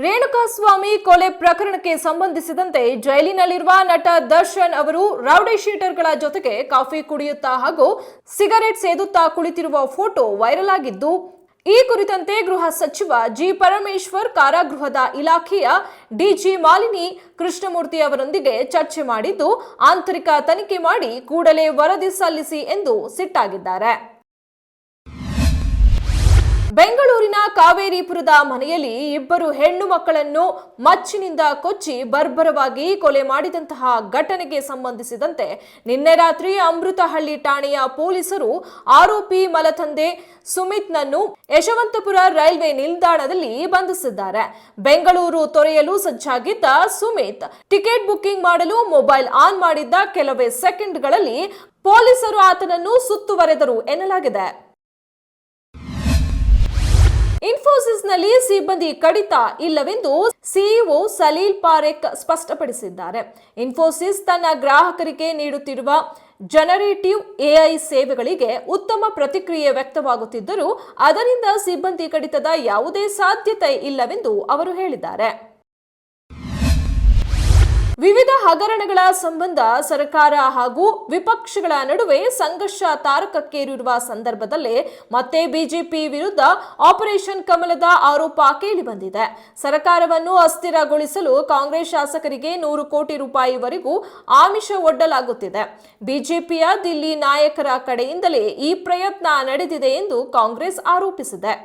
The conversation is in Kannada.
ರೇಣುಕಾಸ್ವಾಮಿ ಕೊಲೆ ಪ್ರಕರಣಕ್ಕೆ ಸಂಬಂಧಿಸಿದಂತೆ ಜೈಲಿನಲ್ಲಿರುವ ನಟ ದರ್ಶನ್ ಅವರು ರೌಡಿ ಶೀಟರ್ಗಳ ಜೊತೆಗೆ ಕಾಫಿ ಕುಡಿಯುತ್ತಾ ಹಾಗೂ ಸಿಗರೆಟ್ ಸೇದುತ್ತಾ ಕುಳಿತಿರುವ ಫೋಟೋ ವೈರಲ್ ಆಗಿದ್ದು, ಈ ಕುರಿತಂತೆ ಗೃಹ ಸಚಿವ ಜಿ ಪರಮೇಶ್ವರ್ ಕಾರಾಗೃಹದ ಇಲಾಖೆಯ ಡಿಜಿ ಮಾಲಿನಿ ಕೃಷ್ಣಮೂರ್ತಿ ಅವರೊಂದಿಗೆ ಚರ್ಚೆ ಮಾಡಿದ್ದು, ಆಂತರಿಕ ತನಿಖೆ ಮಾಡಿ ಕೂಡಲೇ ವರದಿ ಸಲ್ಲಿಸಿ ಎಂದು ಸಿಟ್ಟಾಗಿದ್ದಾರೆ. ಬೆಂಗಳೂರಿನ ಕಾವೇರಿಪುರದ ಮನೆಯಲ್ಲಿ ಇಬ್ಬರು ಹೆಣ್ಣು ಮಕ್ಕಳನ್ನು ಮಚ್ಚಿನಿಂದ ಕೊಚ್ಚಿ ಬರ್ಬರವಾಗಿ ಕೊಲೆ ಮಾಡಿದಂತಹ ಘಟನೆಗೆ ಸಂಬಂಧಿಸಿದಂತೆ ನಿನ್ನೆ ರಾತ್ರಿ ಅಮೃತಹಳ್ಳಿ ಠಾಣೆಯ ಪೊಲೀಸರು ಆರೋಪಿ ಮಲತಂದೆ ಸುಮಿತ್ನನ್ನು ಯಶವಂತಪುರ ರೈಲ್ವೆ ನಿಲ್ದಾಣದಲ್ಲಿ ಬಂಧಿಸಿದ್ದಾರೆ. ಬೆಂಗಳೂರು ತೊರೆಯಲು ಸಜ್ಜಾಗಿದ್ದ ಸುಮಿತ್ ಟಿಕೆಟ್ ಬುಕಿಂಗ್ ಮಾಡಲು ಮೊಬೈಲ್ ಆನ್ ಮಾಡಿದ್ದ ಕೆಲವೇ ಸೆಕೆಂಡ್ಗಳಲ್ಲಿ ಪೊಲೀಸರು ಆತನನ್ನು ಸುತ್ತುವರೆದರು ಎನ್ನಲಾಗಿದೆ. ಇನ್ಫೋಸಿಸ್ನಲ್ಲಿ ಸಿಬ್ಬಂದಿ ಕಡಿತ ಇಲ್ಲವೆಂದು ಸಿಇಒ ಸಲೀಲ್ ಪಾರೆಖ್ ಸ್ಪಷ್ಟಪಡಿಸಿದ್ದಾರೆ. ಇನ್ಫೋಸಿಸ್ ತನ್ನ ಗ್ರಾಹಕರಿಗೆ ನೀಡುತ್ತಿರುವ ಜನರೇಟಿವ್ ಎಐ ಸೇವೆಗಳಿಗೆ ಉತ್ತಮ ಪ್ರತಿಕ್ರಿಯೆ ವ್ಯಕ್ತವಾಗುತ್ತಿದ್ದರೂ ಅದರಿಂದ ಸಿಬ್ಬಂದಿ ಕಡಿತದ ಯಾವುದೇ ಸಾಧ್ಯತೆ ಇಲ್ಲವೆಂದು ಅವರು ಹೇಳಿದ್ದಾರೆ. ವಿವಿಧ ಹಗರಣಗಳ ಸಂಬಂಧ ಸರ್ಕಾರ ಹಾಗೂ ವಿಪಕ್ಷಗಳ ನಡುವೆ ಸಂಘರ್ಷ ತಾರಕಕ್ಕೇರಿರುವ ಸಂದರ್ಭದಲ್ಲೇ ಮತ್ತೆ ಬಿಜೆಪಿ ವಿರುದ್ಧ ಆಪರೇಷನ್ ಕಮಲದ ಆರೋಪ ಕೇಳಿಬಂದಿದೆ. ಸರ್ಕಾರವನ್ನು ಅಸ್ಥಿರಗೊಳಿಸಲು ಕಾಂಗ್ರೆಸ್ ಶಾಸಕರಿಗೆ 100 ಕೋಟಿ ರೂಪಾಯಿವರೆಗೂ ಆಮಿಷ ಒಡ್ಡಲಾಗುತ್ತಿದೆ. ಬಿಜೆಪಿಯ ದಿಲ್ಲಿ ನಾಯಕರ ಕಡೆಯಿಂದಲೇ ಈ ಪ್ರಯತ್ನ ನಡೆದಿದೆ ಎಂದು ಕಾಂಗ್ರೆಸ್ ಆರೋಪಿಸಿದೆ.